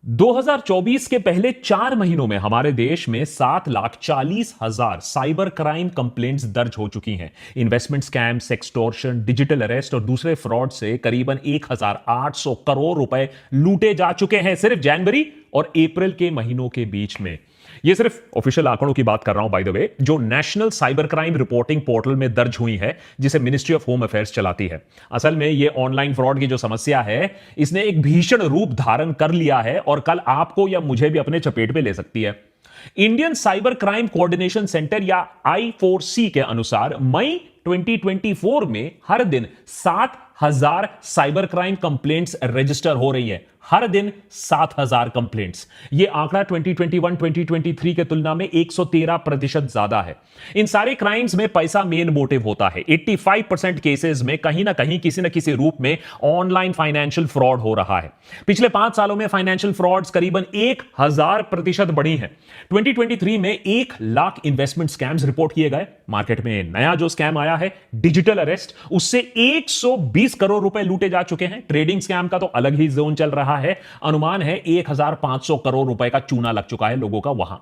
2024 के पहले 4 महीनों में हमारे देश में 7,40,000 साइबर क्राइम कंप्लेंट्स दर्ज हो चुकी हैं। Investment scam, sextortion, digital arrest और दूसरे फ्रॉड से करीबन 1,800 करोड़ रुपए लूटे जा चुके हैं सिर्फ जनवरी और अप्रैल के महीनों के बीच में। ये सिर्फ ऑफिशियल आंकड़ों की बात कर रहा हूं बाय द वे, जो national cyber crime reporting portal में दर्ज हुई है, जिसे मिनिस्ट्री ऑफ होम अफेयर्स चलाती है। असल में ये ऑनलाइन फ्रॉड की जो समस्या है, इसने एक भीषण रूप धारण कर लिया है और कल आपको या मुझे भी अपने चपेट में ले सकती है। Indian cyber crime coordination centre या I4C के अनुसार मई 2024 में हर दिन 7,000 साइबर क्राइम कंप्लेंट्स रजिस्टर हो रही है। हर दिन 7,000 कंप्लेंट्स। यह आंकड़ा 2021-2023 के तुलना में 113% ज्यादा है। इन सारे क्राइम्स में पैसा मेन मोटिव होता है। 85% केसेस में कहीं ना कहीं किसी न किसी रूप में ऑनलाइन फाइनेंशियल फ्रॉड हो रहा है। पिछले 5 सालों में फाइनेंशियल फ्रॉड्स करीबन 1000% बढ़ी हैं। 2023 में 1 लाख इन्वेस्टमेंट स्कैम्स रिपोर्ट किए गए। मार्केट में नया जो स्कैम आया है डिजिटल अरेस्ट, उससे 120 करोड़ रुपए लूटे जा चुके हैं। ट्रेडिंग स्कैम का तो अलग ही जोन चल रहा है। अनुमान है 1,500 करोड़ रुपए का चूना लग चुका है लोगों का वहां।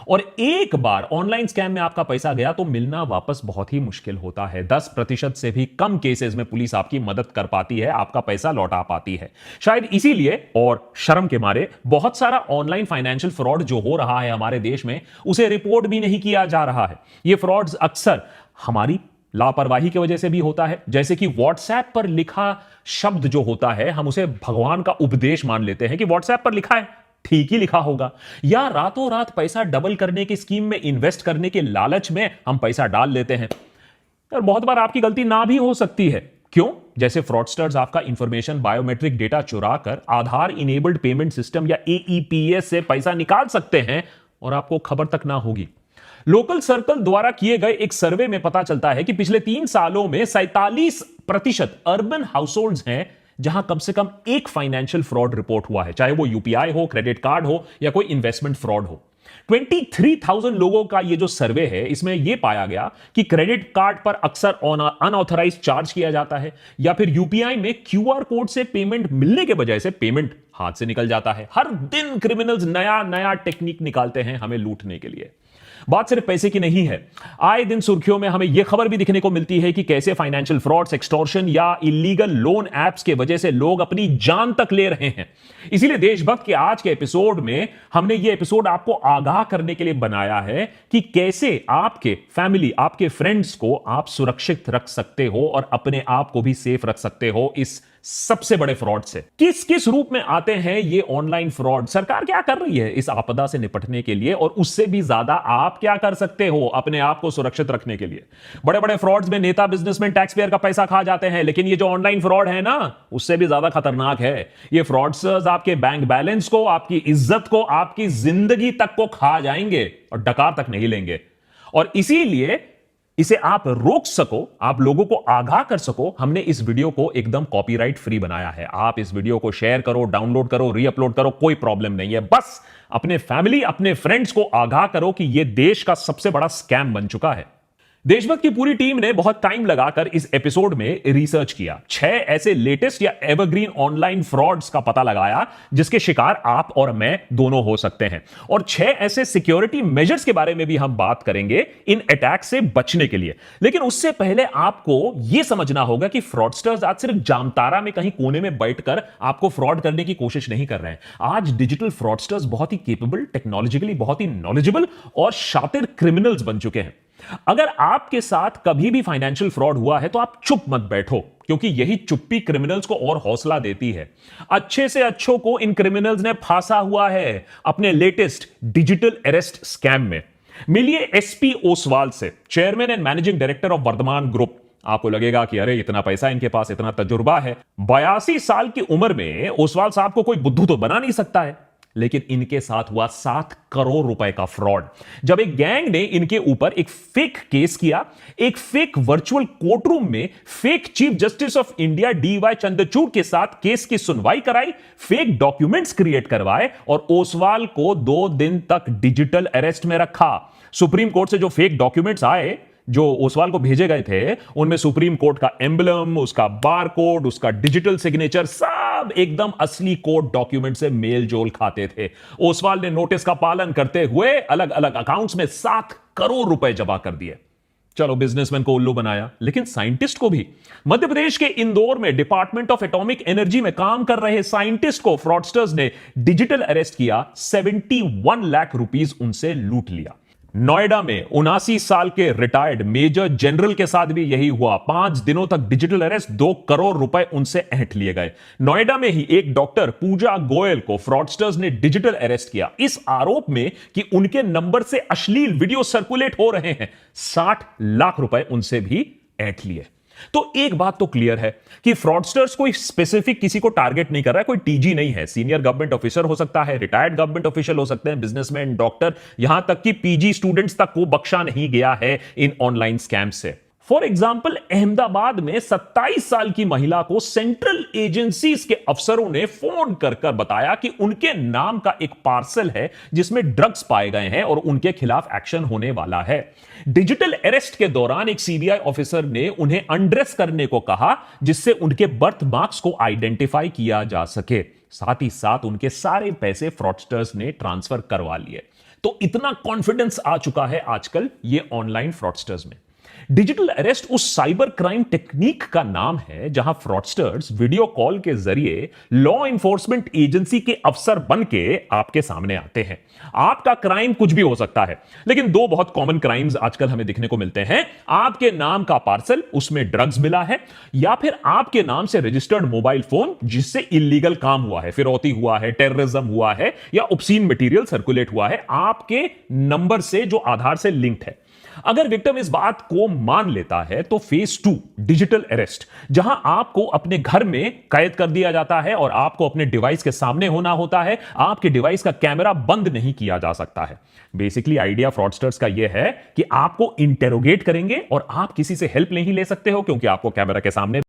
और एक बार ऑनलाइन स्कैम में आपका पैसा गया तो मिलना वापस बहुत ही मुश्किल होता है। 10% से भी कम केसेस में पुलिस आपकी मदद कर पाती है, आपका पैसा लौटा पाती है। शायद इसीलिए और शर्म के मारे बहुत सारा ऑनलाइन फाइनेंशियल फ्रॉड जो हो रहा है हमारे देश में, उसे रिपोर्ट भी नहीं किया जा रहा है। यह फ्रॉड्स अक्सर हमारी लापरवाही की वजह से भी होता है। जैसे कि व्हाट्सएप पर लिखा शब्द जो होता है, हम उसे भगवान का उपदेश मान लेते हैं कि व्हाट्सएप पर लिखा है, ठीक ही लिखा होगा। या रातों रात पैसा डबल करने की स्कीम में इन्वेस्ट करने के लालच में हम पैसा डाल लेते हैं। और बहुत बार आपकी गलती ना भी हो सकती है। क्यों? जैसे फ्रॉडस्टर्स आपका इंफॉर्मेशन, बायोमेट्रिक डेटा चुरा कर आधार इनेबल्ड पेमेंट सिस्टम या AEPS से पैसा निकाल सकते हैं और आपको खबर तक ना होगी। लोकल सर्कल द्वारा किए गए एक सर्वे में पता चलता है कि पिछले 3 सालों में 47% अर्बन हाउसहोल्ड्स हैं जहां कम से कम एक फाइनेंशियल फ्रॉड रिपोर्ट हुआ है, चाहे वो UPI हो, क्रेडिट कार्ड हो या कोई इन्वेस्टमेंट फ्रॉड हो। 23,000 लोगों का ये जो सर्वे है, इसमें यह पाया गया कि क्रेडिट कार्ड पर अक्सर अनऑथराइज्ड चार्ज किया जाता है या फिर UPI में QR कोड से पेमेंट मिलने के बजाय से पेमेंट हाथ से निकल जाता है। हर दिन क्रिमिनल्स नया नया टेक्निक निकालते हैं हमें लूटने के लिए। बात सिर्फ पैसे की नहीं है। आए दिन सुर्खियों में हमें यह खबर भी दिखने को मिलती है कि कैसे फाइनेंशियल फ्रॉड, एक्सटॉर्शन या इलीगल लोन एप्स के वजह से लोग अपनी जान तक ले रहे हैं। इसीलिए देशभक्त के आज के एपिसोड में हमने यह एपिसोड आपको आगाह करने के लिए बनाया है कि कैसे आपके फैमिली, आपके फ्रेंड्स को आप सुरक्षित रख सकते हो और अपने आप को भी सेफ रख सकते हो इस सबसे बड़े फ्रॉड से। किस किस रूप में आते हैं ये ऑनलाइन फ्रॉड, सरकार क्या कर रही है इस आपदा से निपटने के लिए, और उससे भी ज्यादा आप क्या कर सकते हो अपने आप को सुरक्षित रखने के लिए। बड़े बड़े फ्रॉड्स में नेता, बिजनेसमैन, टैक्स पेयर का पैसा खा जाते हैं, लेकिन ये जो ऑनलाइन फ्रॉड है ना, उससे भी ज्यादा खतरनाक है। ये फ्रॉडस्टर्स आपके बैंक बैलेंस को, आपकी इज्जत को, आपकी जिंदगी तक को खा जाएंगे और डकार तक नहीं लेंगे। और इसीलिए इसे आप रोक सको, आप लोगों को आगाह कर सको, हमने इस वीडियो को एकदम कॉपीराइट फ्री बनाया है। आप इस वीडियो को शेयर करो, डाउनलोड करो, रीअपलोड करो, कोई प्रॉब्लम नहीं है। बस अपने फैमिली, अपने फ्रेंड्स को आगाह करो कि यह देश का सबसे बड़ा स्कैम बन चुका है। देशभक्त की पूरी टीम ने बहुत टाइम लगाकर इस एपिसोड में रिसर्च किया। 6 ऐसे लेटेस्ट या एवरग्रीन ऑनलाइन फ्रॉड्स का पता लगाया जिसके शिकार आप और मैं दोनों हो सकते हैं, और 6 ऐसे सिक्योरिटी मेजर्स के बारे में भी हम बात करेंगे इन अटैक से बचने के लिए। लेकिन उससे पहले आपको यह समझना होगा कि फ्रॉडस्टर्स आज सिर्फ जामतारा में कहीं कोने में बैठकर आपको फ्रॉड करने की कोशिश नहीं कर रहे हैं। आज डिजिटल फ्रॉडस्टर्स बहुत ही केपेबल, टेक्नोलॉजिकली बहुत ही नॉलेजेबल और शातिर क्रिमिनल्स बन चुके हैं। अगर आपके साथ कभी भी फाइनेंशियल फ्रॉड हुआ है तो आप चुप मत बैठो, क्योंकि यही चुप्पी क्रिमिनल्स को और हौसला देती है। अच्छे से अच्छों को इन क्रिमिनल्स ने फांसा हुआ है अपने लेटेस्ट डिजिटल अरेस्ट स्कैम में। मिलिए SP ओसवाल से, chairman and managing director of Vardhman group. आपको लगेगा कि अरे इतना पैसा इनके पास, इतना तजुर्बा है। 82 साल की उम्र में ओसवाल साहब को कोई बुद्धू तो बना नहीं सकता है, लेकिन इनके साथ हुआ 7 करोड़ रुपए का फ्रॉड। जब एक गैंग ने इनके ऊपर एक फेक केस किया, एक फेक वर्चुअल कोर्ट रूम में fake chief justice of India DY Chandrachud के साथ केस की सुनवाई कराई, फेक डॉक्यूमेंट्स क्रिएट करवाए और ओसवाल को 2 दिन तक डिजिटल अरेस्ट में रखा। सुप्रीम कोर्ट से जो फेक डॉक्यूमेंट्स आए, जो ओसवाल को भेजे गए थे उनमें सुप्रीम कोर्ट का एम्बलम, उसका बार कोड, उसका डिजिटल सिग्नेचर सब एकदम असली कोर्ट डॉक्यूमेंट से मेल जोल खाते थे। ओसवाल ने नोटिस का पालन करते हुए अलग अलग अकाउंट्स में 7 करोड़ रुपए जमा कर दिए। चलो, बिजनेसमैन को उल्लू बनाया, लेकिन साइंटिस्ट को भी। मध्य प्रदेश के इंदौर में डिपार्टमेंट ऑफ एटॉमिक एनर्जी में काम कर रहे साइंटिस्ट को फ्रॉडस्टर्स ने डिजिटल अरेस्ट किया, 71 लाख रुपीस उनसे लूट लिया। नोएडा में 79 साल के रिटायर्ड मेजर जनरल के साथ भी यही हुआ। 5 दिनों तक डिजिटल अरेस्ट, 2 करोड़ रुपए उनसे ऐंठ लिए गए। नोएडा में ही एक डॉक्टर पूजा गोयल को फ्रॉडस्टर्स ने डिजिटल अरेस्ट किया, इस आरोप में कि उनके नंबर से अश्लील वीडियो सर्कुलेट हो रहे हैं। 60 लाख रुपए उनसे भी ऐंठ लिए। तो एक बात तो क्लियर है कि फ्रॉडस्टर्स कोई स्पेसिफिक किसी को टारगेट नहीं कर रहा है, कोई टीजी नहीं है। सीनियर गवर्नमेंट ऑफिसर हो सकता है, रिटायर्ड गवर्नमेंट ऑफिशियल हो सकते हैं, बिजनेसमैन, डॉक्टर, यहां तक कि पीजी स्टूडेंट्स तक को बख्शा नहीं गया है इन ऑनलाइन स्कैम से। फॉर एग्जाम्पल, अहमदाबाद में 27 साल की महिला को सेंट्रल एजेंसीज के अफसरों ने फोन कर कर बताया कि उनके नाम का एक पार्सल है जिसमें ड्रग्स पाए गए हैं और उनके खिलाफ एक्शन होने वाला है। डिजिटल अरेस्ट के दौरान एक सीबीआई ऑफिसर ने उन्हें अनड्रेस करने को कहा, जिससे उनके बर्थ मार्क्स को आइडेंटिफाई किया जा सके। साथ ही साथ उनके सारे पैसे फ्रॉडस्टर्स ने ट्रांसफर करवा लिए। तो इतना कॉन्फिडेंस आ चुका है आजकल ये ऑनलाइन फ्रॉडस्टर्स में। डिजिटल अरेस्ट उस साइबर क्राइम टेक्निक का नाम है जहां फ्रॉडस्टर्स वीडियो कॉल के जरिए लॉ इन्फोर्समेंट एजेंसी के अफसर बन के आपके सामने आते हैं। आपका क्राइम कुछ भी हो सकता है, लेकिन 2 बहुत कॉमन क्राइम्स आजकल हमें दिखने को मिलते हैं। आपके नाम का पार्सल, उसमें ड्रग्स मिला है, या फिर आपके नाम से रजिस्टर्ड मोबाइल फोन जिससे इलीगल काम हुआ है, फिरौती हुआ है, टेररिज्म हुआ है, या ऑब्सीन मटेरियल सर्कुलेट हुआ है आपके नंबर से जो आधार से लिंक्ड है। अगर विक्टिम इस बात को मान लेता है तो फेज 2 डिजिटल अरेस्ट, जहां आपको अपने घर में कैद कर दिया जाता है और आपको अपने डिवाइस के सामने होना होता है। आपके डिवाइस का कैमरा बंद नहीं किया जा सकता है। बेसिकली आइडिया फ्रॉडस्टर्स का यह है कि आपको इंटेरोगेट करेंगे और आप किसी से हेल्प नहीं ले सकते हो क्योंकि आपको कैमरा के सामने